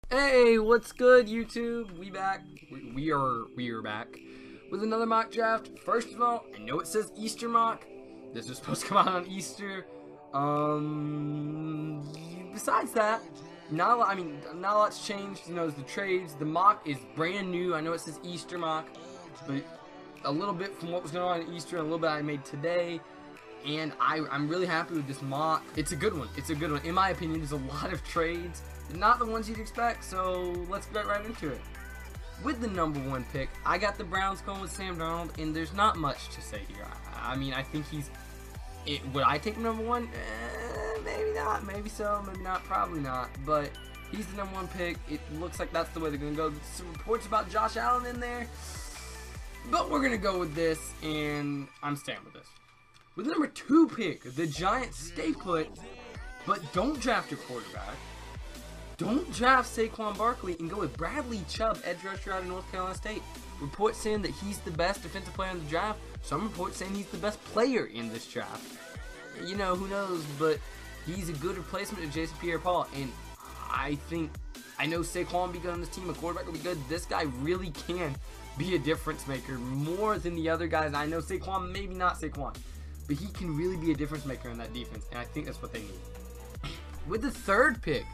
Hey, what's good, YouTube? We back. We are back with another mock draft. First of all, I know it says Easter mock. This is supposed to come out on Easter. Besides that, not a lot's changed. You know, the trades. The mock is brand new. I know it says Easter mock, but a little bit from what was going on at Easter, and a little bit I made today. And I'm really happy with this mock. It's a good one. It's a good one. In my opinion, there's a lot of trades. Not the ones you'd expect, so let's get right into it. With the number 1 pick, I got the Browns going with Sam Darnold, and there's not much to say here. I mean, I think would I take him number 1? Maybe not, maybe so, maybe not, probably not, but he's the number 1 pick. It looks like that's the way they're going to go. There's some reports about Josh Allen in there, but we're going to go with this, and I'm staying with this. With the number 2 pick, the Giants stay put, but don't draft your quarterback. Don't draft Saquon Barkley and go with Bradley Chubb, edge rusher out of North Carolina State. Reports saying that he's the best defensive player in the draft. Some reports saying he's the best player in this draft. You know, who knows, but he's a good replacement to Jason Pierre-Paul. And I know Saquon will be good on this team. A quarterback will be good. This guy really can be a difference maker more than the other guys. I know Saquon, maybe not Saquon, but he can really be a difference maker in that defense. And I think that's what they need. With the 3rd pick,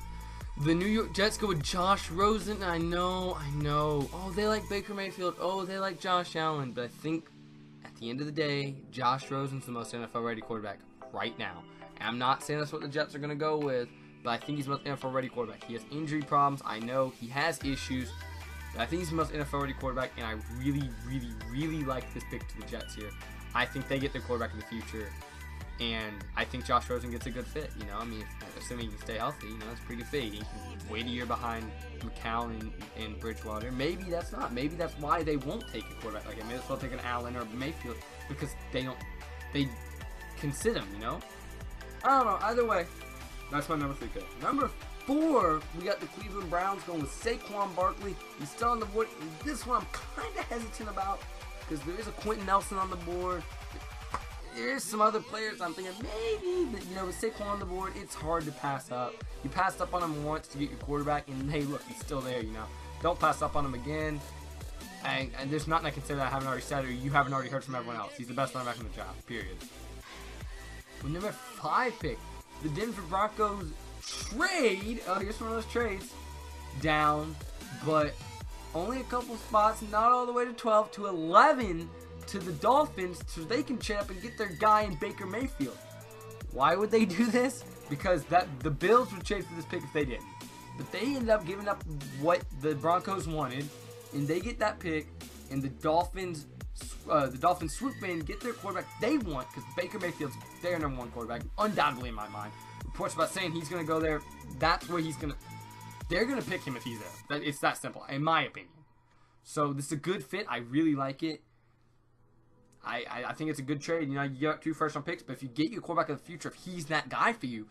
the New York Jets go with Josh Rosen. I know. Oh, they like Baker Mayfield. Oh, they like Josh Allen. But I think at the end of the day, Josh Rosen's the most NFL-ready quarterback right now. And I'm not saying that's what the Jets are going to go with, but I think he's the most NFL-ready quarterback. He has injury problems. I know he has issues, but I think he's the most NFL-ready quarterback, and I really like this pick to the Jets here. I think they get their quarterback in the future. And I think Josh Rosen gets a good fit, you know. I mean, assuming he can stay healthy, you know, that's a pretty good fit. He can wait a year behind McCown and Bridgewater. Maybe that's not. Maybe that's why they won't take a quarterback like him. Maybe they'll take an Allen or Mayfield because they can sit him, you know. I don't know. Either way, that's my number 3 pick. Number 4, we got the Cleveland Browns going with Saquon Barkley. He's still on the board. This one I'm kind of hesitant about because there is a Quentin Nelson on the board. There's some other players I'm thinking maybe, but you know, with Saquon on the board, it's hard to pass up. You passed up on him once to get your quarterback, and hey, look, he's still there, you know. Don't pass up on him again. And there's nothing I consider that I haven't already said or you haven't already heard from everyone else. He's the best running back in the draft, period. With number 5 pick, the Denver Broncos trade. Oh, here's one of those trades. Down, but only a couple spots, not all the way to 12, to 11. To the Dolphins so they can trade up and get their guy in Baker Mayfield. Why would they do this? Because the Bills would trade for this pick if they didn't. But they ended up giving up what the Broncos wanted, and they get that pick, and the Dolphins swoop in, get their quarterback they want, because Baker Mayfield's their number 1 quarterback, undoubtedly in my mind. Reports about saying he's going to go there. That's where they're going to pick him if he's there. It's that simple, in my opinion. So this is a good fit. I really like it. I think it's a good trade. You know, you get 2 first-round picks, but if you get your quarterback of the future, if he's that guy for you,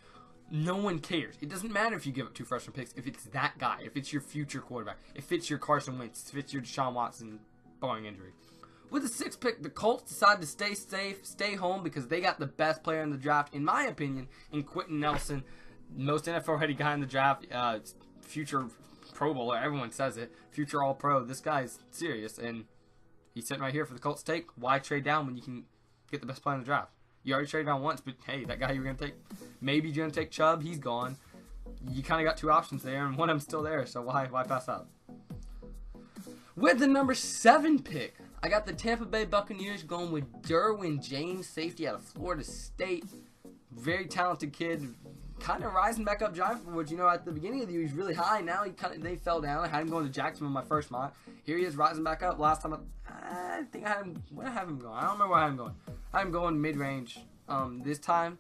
no one cares. It doesn't matter if you give up 2 first-round picks if it's that guy, if it's your future quarterback, if it's your Carson Wentz, if it's your Deshaun Watson barring injury. With the 6th pick, the Colts decide to stay safe, stay home, because they got the best player in the draft, in my opinion, in Quentin Nelson, most NFL-ready guy in the draft, future Pro Bowler, everyone says it, future All-Pro. This guy's serious, and he's sitting right here for the Colts to take. Why trade down when you can get the best player in the draft? You already traded down once, but hey, that guy you were going to take, maybe you're going to take Chubb, he's gone. You kind of got 2 options there, and one of them's still there, so why pass up? With the number 7 pick, I got the Tampa Bay Buccaneers going with Derwin James, safety out of Florida State. Very talented kid, kind of rising back up giant forwards. You know, at the beginning of the year, he's really high. Now they fell down. I had him going to Jacksonville in my first mock. Here he is rising back up. Last time I think I had him. Where did I have him going? I don't remember where I had him going. I had him going mid-range. This time,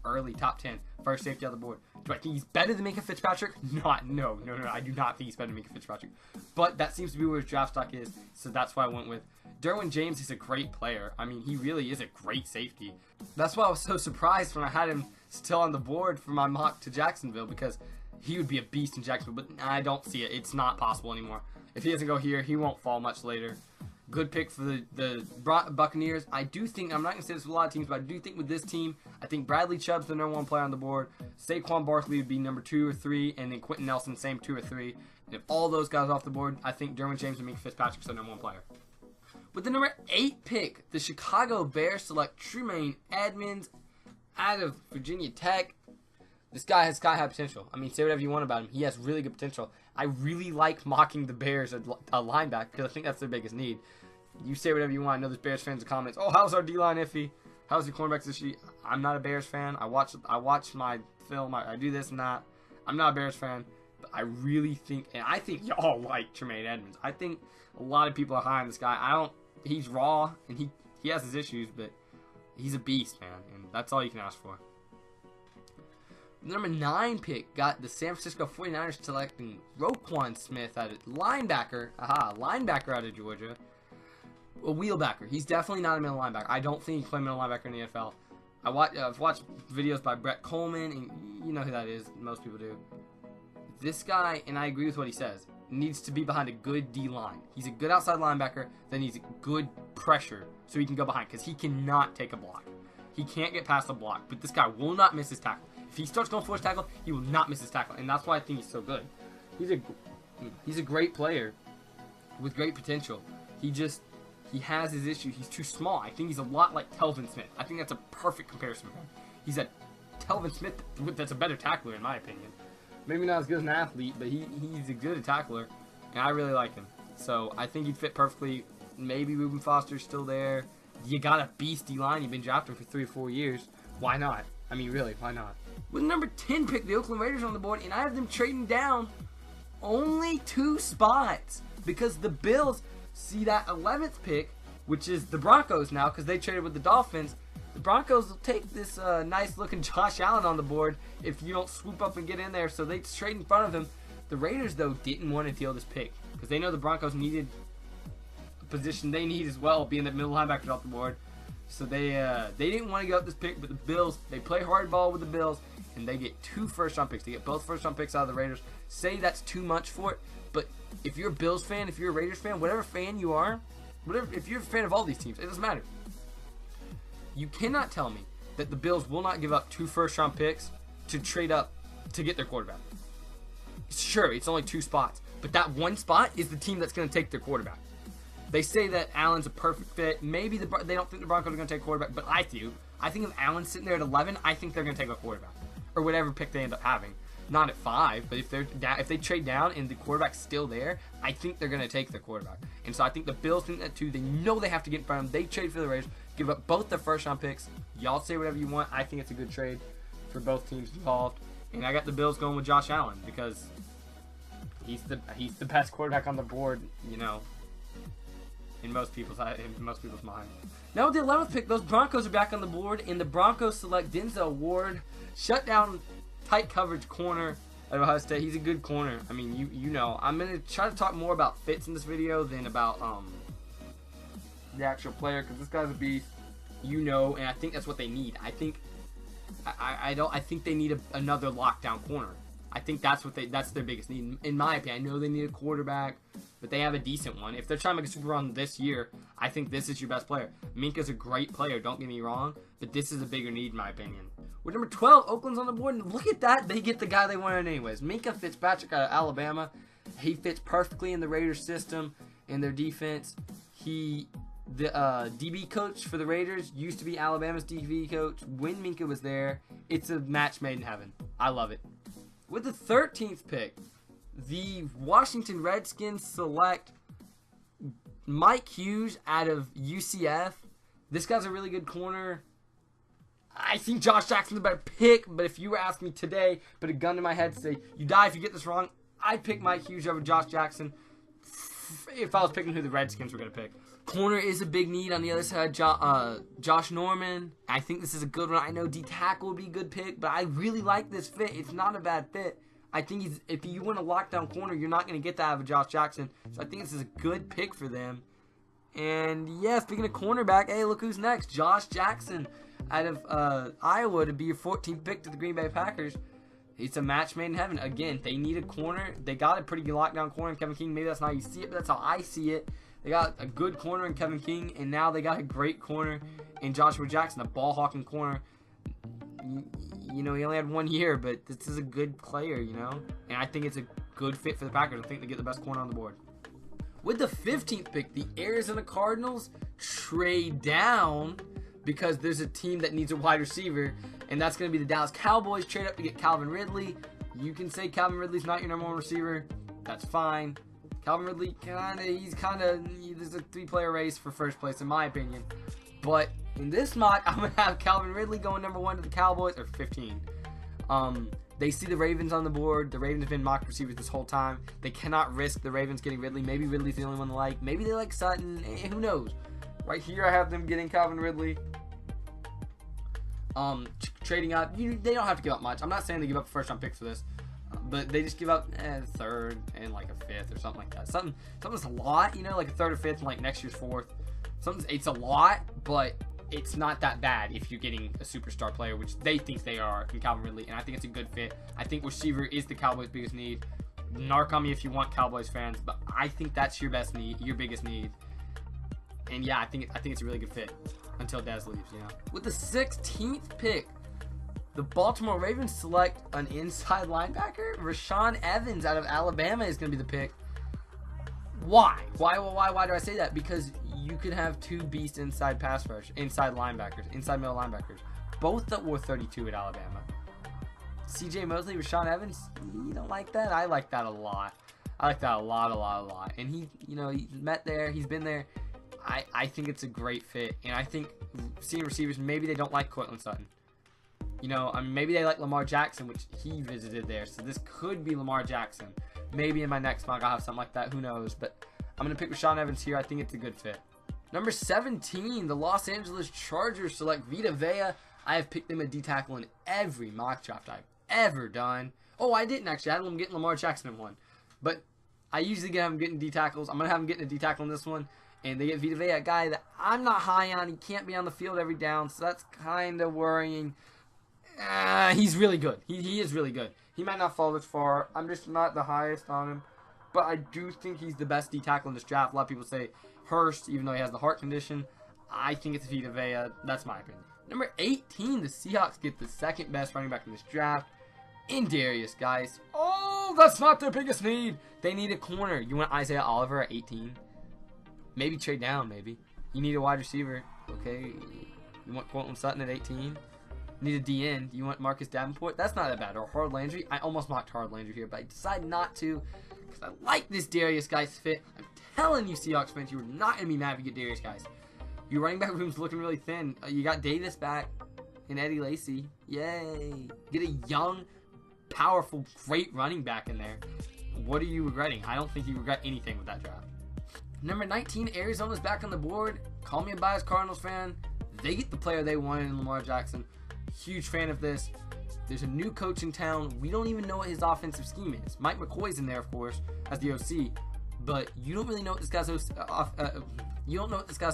early top 10, first safety on the board. Do I think he's better than Minka Fitzpatrick? No. I do not think he's better than Minka Fitzpatrick. But that seems to be where his draft stock is, so that's why I went with. Derwin James is a great player. I mean, he really is a great safety. That's why I was so surprised when I had him still on the board for my mock to Jacksonville, because he would be a beast in Jacksonville, but I don't see it. It's not possible anymore. If he doesn't go here, he won't fall much later. Good pick for the Buccaneers. I do think, I'm not going to say this with a lot of teams, but I do think with this team, I think Bradley Chubb's the #1 player on the board. Saquon Barkley would be number 2 or 3, and then Quentin Nelson, same 2 or 3. And if all those guys off the board, I think Derwin James and Minka Fitzpatrick's the #1 player. With the number 8 pick, the Chicago Bears select Tremaine Edmonds out of Virginia Tech. This guy has sky-high potential. I mean, say whatever you want about him. He has really good potential. I really like mocking the Bears at linebacker because I think that's their biggest need. You say whatever you want. I know there's Bears fans in the comments. Oh, how's our D-line iffy? How's the cornerbacks this year? I'm not a Bears fan. I watch my film. I do this and that. I'm not a Bears fan. But I really think, and I think y'all like Tremaine Edmonds. I think a lot of people are high on this guy. He's raw, and he has his issues, but he's a beast, man. And that's all you can ask for. The number 9 pick got the San Francisco 49ers selecting Roquan Smith out of linebacker. Linebacker out of Georgia. A wheelbacker. He's definitely not a middle linebacker. I don't think he can play middle linebacker in the NFL. I've watched videos by Brett Coleman, and you know who that is. Most people do. This guy, and I agree with what he says, needs to be behind a good D-line. He's a good outside linebacker that needs good pressure so he can go behind, because he cannot take a block. He can't get past a block, but this guy will not miss his tackle. If he starts going for his tackle, he will not miss his tackle, and that's why I think he's so good. He's a great player with great potential. He has his issue. He's too small. I think he's a lot like Telvin Smith. I think that's a perfect comparison for him. He's a Telvin Smith that's a better tackler in my opinion. Maybe not as good as an athlete, but he's a good tackler, and I really like him. So I think he'd fit perfectly. Maybe Reuben Foster's still there. You got a beast D-line. You've been drafting for 3 or 4 years. Why not? I mean, really, why not? With number 10 pick, the Oakland Raiders on the board, and I have them trading down only 2 spots because the Bills see that 11th pick, which is the Broncos now because they traded with the Dolphins. The Broncos will take this nice-looking Josh Allen on the board if you don't swoop up and get in there, so they trade in front of him. The Raiders, though, didn't want to deal this pick because they know the Broncos needed a position they need as well, being that middle linebacker off the board. So they didn't want to go up this pick, but the Bills, they play hardball with the Bills, and they get 2 first-round picks. They get both first-round picks out of the Raiders. Say that's too much for it, but if you're a Bills fan, if you're a Raiders fan, whatever fan you are, if you're a fan of all these teams, it doesn't matter. You cannot tell me that the Bills will not give up 2 first-round picks to trade up to get their quarterback. Sure, it's only 2 spots, but that 1 spot is the team that's going to take their quarterback. They say that Allen's a perfect fit. Maybe they don't think the Broncos are going to take quarterback, but I do. I think if Allen's sitting there at 11, I think they're going to take a quarterback. Or whatever pick they end up having. Not at 5, but if they trade down and the quarterback's still there, I think they're going to take their quarterback. And so I think the Bills think that too. They know they have to get in front of them. They trade for the Raiders, give up both their first-round picks. Y'all say whatever you want. I think it's a good trade for both teams involved. And I got the Bills going with Josh Allen because he's the best quarterback on the board, you know, in most people's mind. Now with the 11th pick, those Broncos are back on the board, and the Broncos select Denzel Ward, shut down tight coverage corner at Ohio State. He's a good corner. I mean, you know. I'm going to try to talk more about fits in this video than about the actual player because this guy's a beast, you know, and I think that's what they need. I think they need another lockdown corner. I think that's their biggest need. In my opinion, I know they need a quarterback, but they have a decent one. If they're trying to make a Super Run this year, I think this is your best player. Minka's a great player, don't get me wrong, but this is a bigger need in my opinion. With number 12, Oakland's on the board, and look at that. They get the guy they wanted anyways. Minka Fitzpatrick out of Alabama. He fits perfectly in the Raiders system, in their defense. The DB coach for the Raiders used to be Alabama's DB coach when Minka was there. It's a match made in heaven. I love it. With the 13th pick, the Washington Redskins select Mike Hughes out of UCF. This guy's a really good corner. I think Josh Jackson's a better pick, but if you were asking me today, put a gun to my head and say, you die if you get this wrong, I'd pick Mike Hughes over Josh Jackson if I was picking who the Redskins were going to pick. Corner is a big need on the other side. Josh Norman. I think this is a good one. I know D-tackle would be a good pick, but I really like this fit. It's not a bad fit. I think if you want a lockdown corner, you're not going to get that out of Josh Jackson. So I think this is a good pick for them. And yeah, speaking of cornerback, hey, look who's next. Josh Jackson out of Iowa to be your 14th pick to the Green Bay Packers. It's a match made in heaven. Again, they need a corner. They got a pretty good lockdown corner in Kevin King. Maybe that's not how you see it, but that's how I see it. They got a good corner in Kevin King, and now they got a great corner in Joshua Jackson, a ball-hawking corner. You know, he only had 1 year, but this is a good player, you know? And I think it's a good fit for the Packers. I think they get the best corner on the board. With the 15th pick, the Arizona Cardinals trade down because there's a team that needs a wide receiver, and that's going to be the Dallas Cowboys. Trade up to get Calvin Ridley. You can say Calvin Ridley's not your number 1 receiver. That's fine. Calvin Ridley, there's a 3-player race for first place, in my opinion. But in this mock, I'm going to have Calvin Ridley going number 1 to the Cowboys, or 15. They see the Ravens on the board. The Ravens have been mock receivers this whole time. They cannot risk the Ravens getting Ridley. Maybe Ridley's the only one they like. Maybe they like Sutton. Who knows? Right here, I have them getting Calvin Ridley. Trading up. They don't have to give up much. I'm not saying they give up a first-round pick for this. But they just give up a 3rd and like a 5th or something like that. Something's a lot, you know, like a 3rd or 5th and like next year's 4th. It's a lot, but it's not that bad if you're getting a superstar player, which they think they are in Calvin Ridley, and I think it's a good fit. I think receiver is the Cowboys' biggest need. Narc on me if you want, Cowboys fans, but I think that's your best need, your biggest need. And yeah, I think it's a really good fit until Dez leaves, you know. With the 16th pick, the Baltimore Ravens select an inside linebacker. Rashaan Evans out of Alabama is going to be the pick. Why? Why do I say that? Because you could have 2 beast inside pass rush, inside linebackers, inside middle linebackers, both that were 32 at Alabama. CJ Mosley, Rashaan Evans, you don't like that? I like that a lot. I like that a lot. And he's been there. I think it's a great fit, and I think seeing receivers, maybe they don't like Courtland Sutton. You know, maybe they like Lamar Jackson, which he visited there. So this could be Lamar Jackson. Maybe in my next mock I'll have something like that. Who knows? But I'm going to pick Rashaan Evans here. I think it's a good fit. Number 17, the Los Angeles Chargers select Vita Vea. I have picked them a D-tackle in every mock draft I've ever done. Oh, I didn't actually. I had them getting Lamar Jackson in one. But I usually get them getting D-tackles. I'm going to have them getting a D-tackle in this one. And they get Vita Vea, a guy that I'm not high on. He can't be on the field every down. So that's kind of worrying. He's really good. He is really good. He might not fall this far. I'm just not the highest on him. But I do think he's the best D-tackle in this draft. A lot of people say Hurst, even though he has the heart condition. I think it's Vita Vea. That's my opinion. Number 18, the Seahawks get the second best running back in this draft in Darius, guys. Oh, that's not their biggest need. They need a corner. You want Isaiah Oliver at 18? Maybe trade down, maybe. You need a wide receiver. Okay. You want Courtland Sutton at 18? Need a DN. Do you want Marcus Davenport? That's not that bad. Or Harold Landry. I almost mocked Harold Landry here, but I decided not to because I like this Darius Guys fit. I'm telling you, Seahawks fans, you are not going to be mad if you get Darius Guys. Your running back room's looking really thin. You got Davis back and Eddie Lacy. Yay. Get a young, powerful, great running back in there. What are you regretting? I don't think you regret anything with that draft. Number 19, Arizona's back on the board. Call me a biased Cardinals fan. They get the player they wanted in Lamar Jackson. Huge fan of this. There's a new coach in town. We don't even know what his offensive scheme is. Mike McCoy's in there, of course, as the OC, but you don't really know what this guy's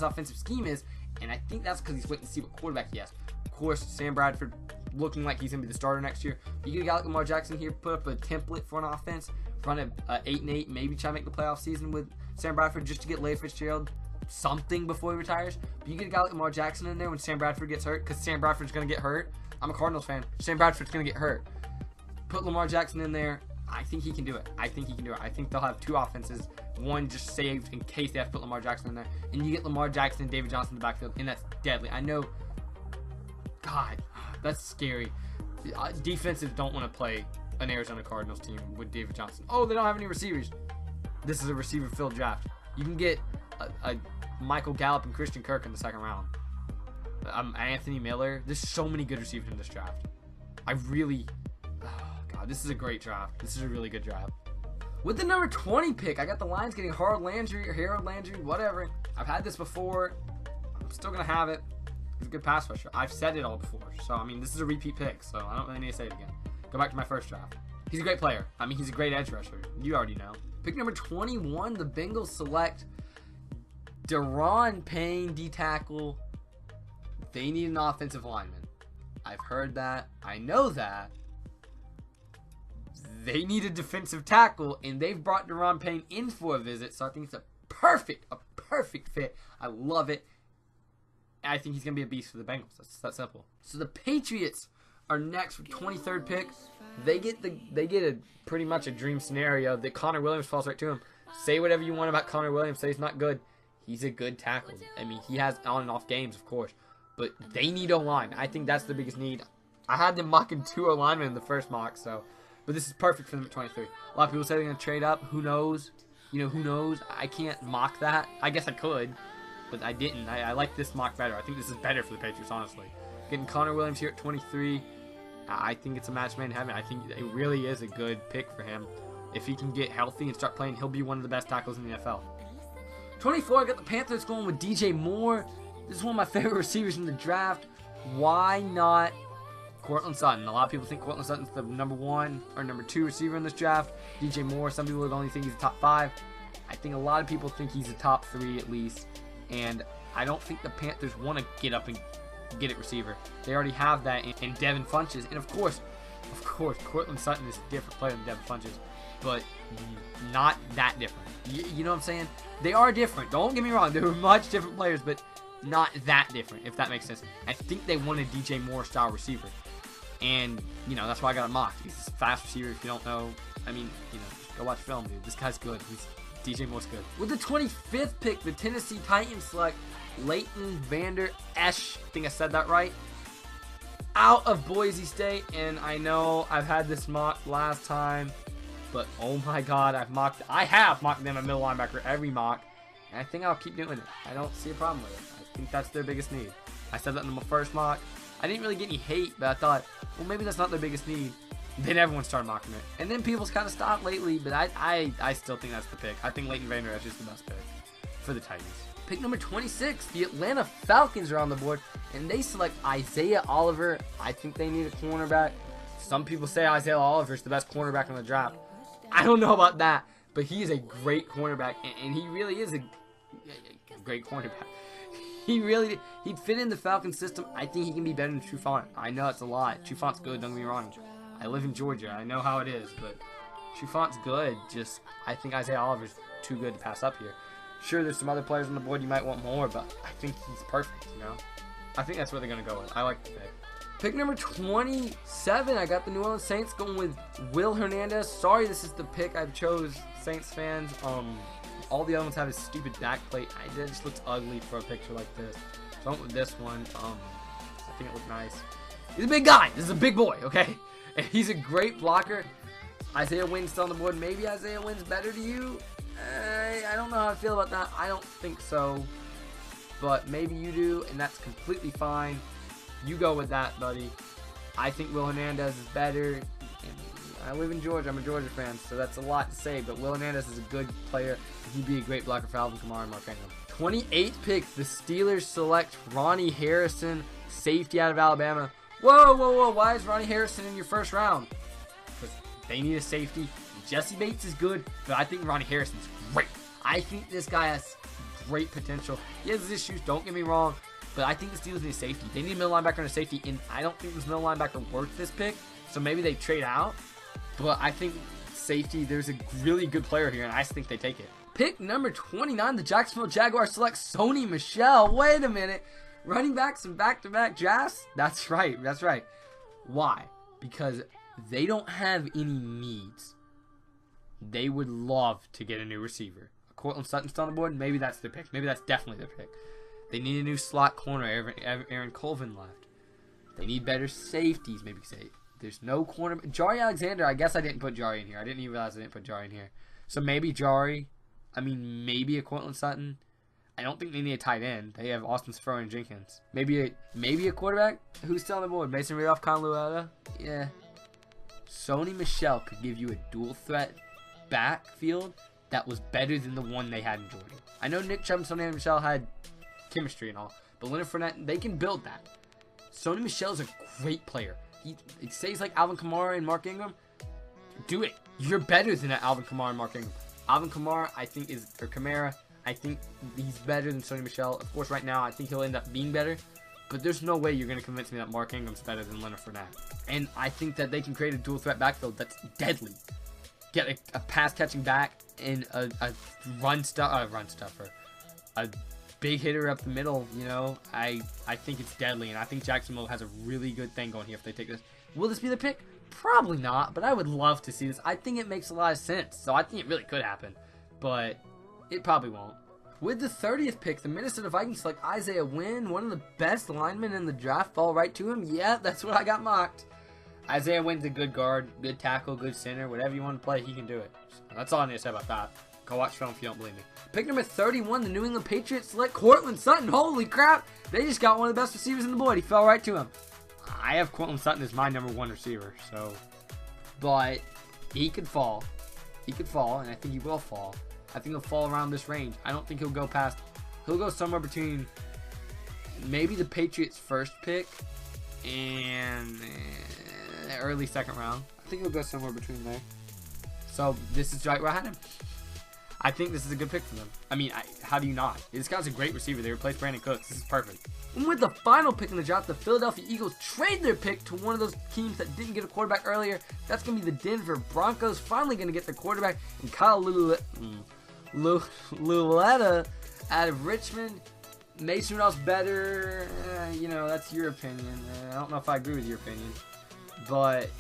offensive scheme is, and I think that's because he's waiting to see what quarterback he has. Of course, Sam Bradford looking like he's gonna be the starter next year. You get a guy like Lamar Jackson here, put up a template for an offense, run a 8-8, maybe try to make the playoff season with Sam Bradford just to get Larry Fitzgerald something before he retires. But you get a guy like Lamar Jackson in there when Sam Bradford gets hurt, because Sam Bradford's going to get hurt. I'm a Cardinals fan. Sam Bradford's going to get hurt. Put Lamar Jackson in there. I think he can do it. I think they'll have 2 offenses, one just saved in case they have to put Lamar Jackson in there. And you get Lamar Jackson and David Johnson in the backfield, and that's deadly. I know, God, that's scary. Defensives don't want to play an Arizona Cardinals team with David Johnson. Oh, they don't have any receivers. This is a receiver-filled draft. You can get a Michael Gallup and Christian Kirk in the second round. Anthony Miller. There's so many good receivers in this draft. God, this is a great draft. This is a really good draft. With the number 20 pick, I got the Lions getting Harold Landry or Harold Landry, whatever. I've had this before. I'm still going to have it. He's a good pass rusher. I've said it all before. So, I mean, this is a repeat pick, so I don't really need to say it again. Go back to my first draft. He's a great player. I mean, he's a great edge rusher. You already know. Pick number 21, the Bengals select Deron Payne, D-tackle. They need an offensive lineman. I've heard that. I know that. they need a defensive tackle, and they've brought Deron Payne in for a visit, so I think it's a perfect fit. I love it. I think he's going to be a beast for the Bengals. That's that simple. So the Patriots are next for 23rd pick. They get a pretty much a dream scenario that Connor Williams falls right to him. Say whatever you want about Connor Williams. Say he's not good. He's a good tackle. I mean, he has on and off games, of course. But they need O-line. I think that's the biggest need. I had them mocking 2 O-linemen in the first mock, so. But this is perfect for them at 23. A lot of people say they're going to trade up. Who knows? You know, who knows? I can't mock that. I guess I could, but I didn't. I like this mock better. I think this is better for the Patriots, honestly. Getting Connor Williams here at 23, I think it's a match made in heaven. I think it really is a good pick for him. If he can get healthy and start playing, he'll be one of the best tackles in the NFL. 24, I got the Panthers going with DJ Moore. This is one of my favorite receivers in the draft. Why not Courtland Sutton? A lot of people think Courtland Sutton's the number 1 or number 2 receiver in this draft. DJ Moore, some people would only think he's a top 5. I think a lot of people think he's a top 3 at least. And I don't think the Panthers want to get up and get it receiver. They already have that in Devin Funchess. And of course, Courtland Sutton is a different player than Devin Funchess. But not that different. You know what I'm saying? They are different. Don't get me wrong. They're much different players, but not that different, if that makes sense. I think they want a DJ Moore style receiver. And, you know, that's why I got him mocked. He's a fast receiver. If you don't know, I mean, you know, just go watch film, dude. This guy's good. DJ Moore's good. With the 25th pick, the Tennessee Titans select Leighton Vander Esch. I think I said that right. Out of Boise State. And I know I've had this mocked last time. But, oh my God, I have mocked them a middle linebacker every mock. And I think I'll keep doing it. I don't see a problem with it. I think that's their biggest need. I said that in my first mock. I didn't really get any hate, but I thought, well, maybe that's not their biggest need. Then everyone started mocking it. And then people's kind of stopped lately, but I still think that's the pick. I think Leighton Vander Esch is the best pick for the Titans. Pick number 26, the Atlanta Falcons are on the board, and they select Isaiah Oliver. I think they need a cornerback. Some people say Isaiah Oliver is the best cornerback in the draft. I don't know about that, but he is a great cornerback, and he really is a great cornerback. He'd fit in the Falcons system. I think he can be better than Trufant. I know it's a lot. Trufant's good, don't get me wrong. I live in Georgia. I know how it is, but Trufant's good. Just, I think Isaiah Oliver's too good to pass up here. Sure, there's some other players on the board you might want more, but I think he's perfect, you know? I think that's where they're going to go with. I like the pick. Pick number 27, I got the New Orleans Saints going with Will Hernandez. Sorry, this is the pick I chose, Saints fans. All the other ones have a stupid back plate. It just looks ugly for a picture like this. So I went with this one. I think it looked nice. He's a big guy. This is a big boy, okay? And he's a great blocker. Isaiah Wynn's still on the board. Maybe Isaiah Wynn's better to you. I don't know how I feel about that. I don't think so. But maybe you do, and that's completely fine. You go with that, buddy. I think Will Hernandez is better. And I live in Georgia. I'm a Georgia fan, so that's a lot to say. But Will Hernandez is a good player. He'd be a great blocker for Alvin Kamara and Mark Ingram. 28th pick, the Steelers select Ronnie Harrison, safety out of Alabama. Whoa. Why is Ronnie Harrison in your first round? Because they need a safety. Jesse Bates is good, but I think Ronnie Harrison's great. I think this guy has great potential. He has his issues, don't get me wrong. But I think the Steelers need a safety. They need a middle linebacker and a safety, and I don't think this middle linebacker worth this pick. So maybe they trade out. But I think safety, there's a really good player here, and I think they take it. Pick number 29, the Jacksonville Jaguars select Sony Michel. Wait a minute. Running backs and back-to-back drafts? That's right. Why? Because they don't have any needs. They would love to get a new receiver. Courtland Sutton's on the board. Maybe that's their pick. Maybe that's definitely their pick. They need a new slot corner. Aaron Colvin left. They need better safeties. Maybe say there's no corner. Jari Alexander. I guess I didn't put Jari in here. I didn't even realize I didn't put Jari in here. So maybe Jari. Maybe a Courtland Sutton. I don't think they need a tight end. They have Austin Sproul and Jenkins. Maybe a quarterback. Who's still on the board? Mason Rudolph, Con Luella. Yeah. Sony Michel could give you a dual threat backfield that was better than the one they had in Georgia. I know Nick Chubb and Sony Michel had chemistry and all, but Leonard Fournette, they can build that. Sony Michel's a great player. He says like Alvin Kamara and Mark Ingram. Do it. You're better than Alvin Kamara and Mark Ingram. Alvin Kamara, I think Kamara, I think he's better than Sony Michel. Of course, right now, I think he'll end up being better. But there's no way you're going to convince me that Mark Ingram's better than Leonard Fournette. And I think that they can create a dual threat backfield that's deadly. Get a pass catching back and a run stuffer. A big hitter up the middle, you know. I think it's deadly, and I think Jacksonville has a really good thing going here if they take this. Will this be the pick? Probably not, but I would love to see this. I think it makes a lot of sense, so I think it really could happen, but it probably won't. With the 30th pick, the Minnesota Vikings select Isaiah Wynn, one of the best linemen in the draft, fall right to him. Yeah, that's what I got mocked. Isaiah Wynn's a good guard, good tackle, good center, whatever you want to play, he can do it. So that's all I need to say about that. Go watch film if you don't believe me. Pick number 31, the New England Patriots select Courtland Sutton. Holy crap, they just got one of the best receivers in the board. He fell right to him. I have Courtland Sutton as my number 1 receiver, so, but he could fall. He could fall, and I think he will fall. I think he'll fall around this range. I don't think he'll go past, he'll go somewhere between maybe the Patriots' first pick and early second round. I think he'll go somewhere between there. So this is right where I had him. I think this is a good pick for them. I mean, how do you not? This guy's a great receiver. They replaced Brandon Cooks. This is perfect. And with the final pick in the draft, the Philadelphia Eagles trade their pick to one of those teams that didn't get a quarterback earlier. That's going to be the Denver Broncos. Finally going to get their quarterback. And Kyle Lauletta out of Richmond. Mason Rudolph's better. You know, that's your opinion. I don't know if I agree with your opinion. But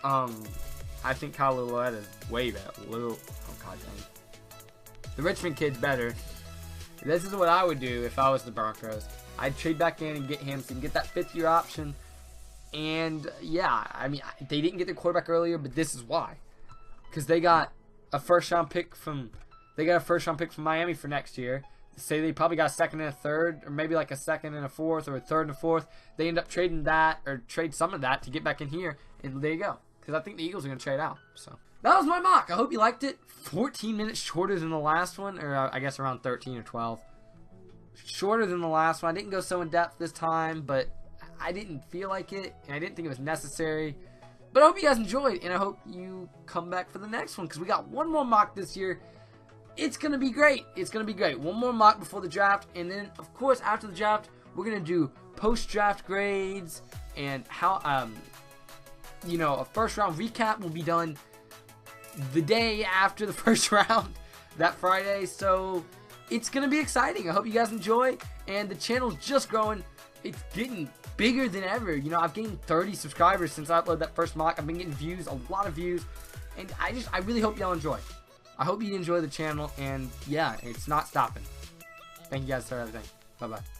I think Kyle Lauletta is way better. Oh, God dang. The Richmond kid's better. This is what I would do if I was the Broncos. I'd trade back in and get him so you can get that 5th-year option. And, yeah, I mean, they didn't get their quarterback earlier, but this is why. Because they got a first-round pick from Miami for next year. Say they probably got a 2nd and a 3rd, or maybe like a 2nd and a 4th, or a 3rd and a 4th. They end up trading that, or trade some of that to get back in here. And there you go. Because I think the Eagles are going to trade out. So that was my mock. I hope you liked it. 14 minutes shorter than the last one, or I guess around 13 or 12. Shorter than the last one. I didn't go so in depth this time, but I didn't feel like it, and I didn't think it was necessary. But I hope you guys enjoyed, and I hope you come back for the next one, because we got one more mock this year. It's going to be great. It's going to be great. One more mock before the draft, and then, of course, after the draft, we're going to do post-draft grades, and how, you know, a first-round recap will be done the day after the first round, that Friday, so it's going to be exciting. I hope you guys enjoy, and the channel's just growing. It's getting bigger than ever. You know, I've gained 30 subscribers since I uploaded that first mock. I've been getting views, a lot of views, and I really hope y'all enjoy. I hope you enjoy the channel, and yeah, it's not stopping. Thank you guys for everything. Bye-bye.